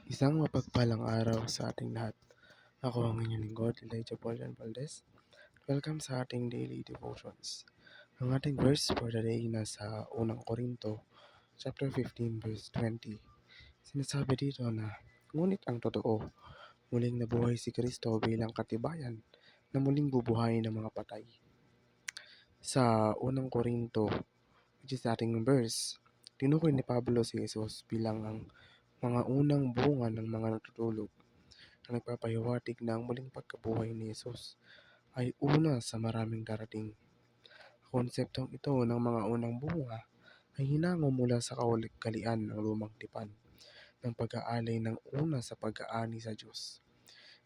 Isang mapagpalang araw sa ating lahat. Ako ang inyong lingkod, Elijah Paul Valdez. Welcome sa ating daily devotions. Ang ating verse for the day nasa unang Korinto, chapter 15, verse 20. Sinasabi dito na, ngunit ang totoo, muling nabuhay si Kristo bilang katibayan na muling bubuhayin ng mga patay. Sa unang Korinto, which is ating verse, tinukoy ni Pablo si Jesus bilang ang mga unang bunga ng mga natutulog na nagpapahiwatig na ang muling pagkabuhay ni Jesus ay una sa maraming darating. Ang konseptong ito ng mga unang bunga ay hinango mula sa kaugalian ng lumang tipan ng pag-aalay ng una sa pag-aani sa Diyos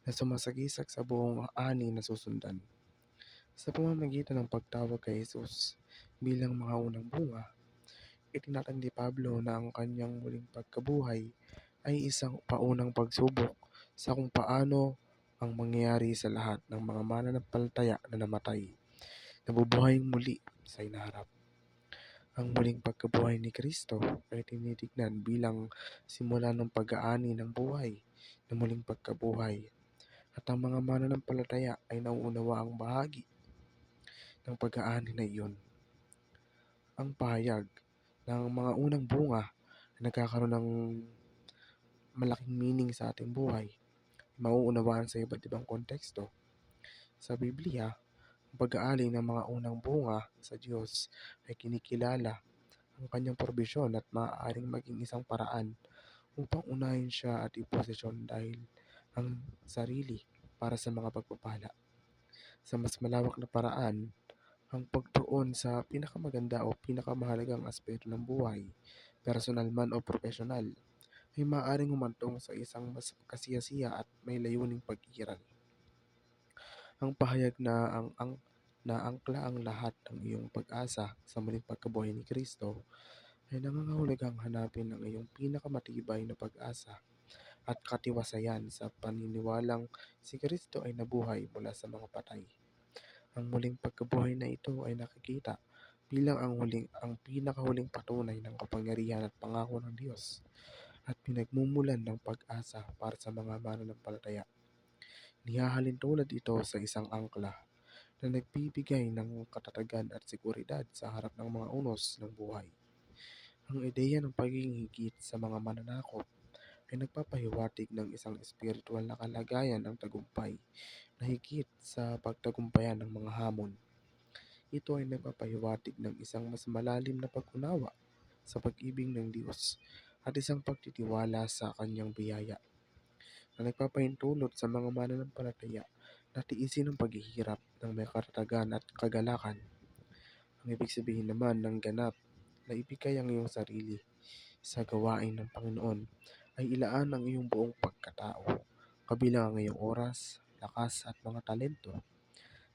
na sumasagisag sa buong ani na susundan. Sa pamamagitan ng pagtawag kay Jesus bilang mga unang bunga, itinatag ni Pablo na ang kanyang muling pagkabuhay ay isang paunang pagsubok sa kung paano ang mangyayari sa lahat ng mga mananampalataya na namatay, nabubuhaying muli sa hinaharap. Ang muling pagkabuhay ni Kristo ay tinitignan bilang simula ng pag-aani ng buhay na muling pagkabuhay, at ang mga mananampalataya ay nauunawa ang bahagi ng pag-aani na iyon. Ang pahayag ng mga unang bunga ay nagkakaroon ng malaking meaning sa ating buhay, mauunawaan sa iba't ibang konteksto. Sa Biblia, ang pag-aali ng mga unang bunga sa Diyos ay kinikilala ang kanyang probisyon at maaaring maging isang paraan upang unahin siya at iposisyon dahil ang sarili para sa mga pagpapala. Sa mas malawak na paraan, ang pagtuon sa pinakamaganda o pinakamahalagang aspeto ng buhay, personal man o profesional, ay maaaring humantong sa isang mas kasiyasiya at may layuning pag-iral. Ang pahayag na angkla ang lahat ng iyong pag-asa sa muling pagkabuhay ni Kristo ay nangangahulugang hanapin ang iyong pinakamatibay na pag-asa at katiwasayan sa paniniwalang si Kristo ay nabuhay mula sa mga patay. Ang muling pagkabuhay na ito ay nakikita bilang ang pinakahuling patunay ng kapangyarihan at pangako ng Diyos at pinagmumulan ng pag-asa para sa mga mananampalataya. Nihahalin tulad ito sa isang angkla na nagbibigay ng katatagan at seguridad sa harap ng mga unos ng buhay. Ang ideya ng pagiging higit sa mga mananakop ay nagpapahiwatig ng isang espiritual na kalagayan ng tagumpay na higit sa pagtagumpayan ng mga hamon. Ito ay nagpapahiwatig ng isang mas malalim na pag-unawa sa pag-ibig ng Diyos at isang pagtitiwala sa kanyang biyaya na nagpapahintulot sa mga mananampalataya na tiisin ang paghihirap ng may katatagan at kagalakan. Ang ibig sabihin naman ng ganap na ibigay ang iyong sarili sa gawain ng Panginoon ay ilaan ang iyong buong pagkatao, kabilang ang iyong oras, lakas at mga talento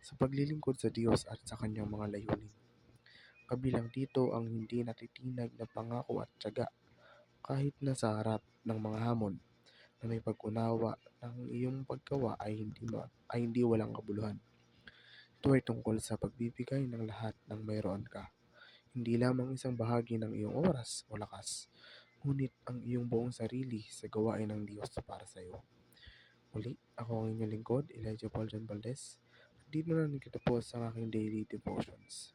sa paglilingkod sa Diyos at sa kanyang mga layunin. Kabilang dito ang hindi natitinag na pangako at tiyaga kahit na sa harap ng mga hamon, na may pag-unawa ng iyong paggawa ay hindi walang kabuluhan. Ito ay tungkol sa pagbibigay ng lahat ng mayroon ka, hindi lamang isang bahagi ng iyong oras o lakas, ngunit ang iyong buong sarili sa gawain ng Diyos para sa iyo. Muli, ako ang inyong lingkod, Elijah Paul Valdez. Dito na nagtatapos ang aking daily devotions.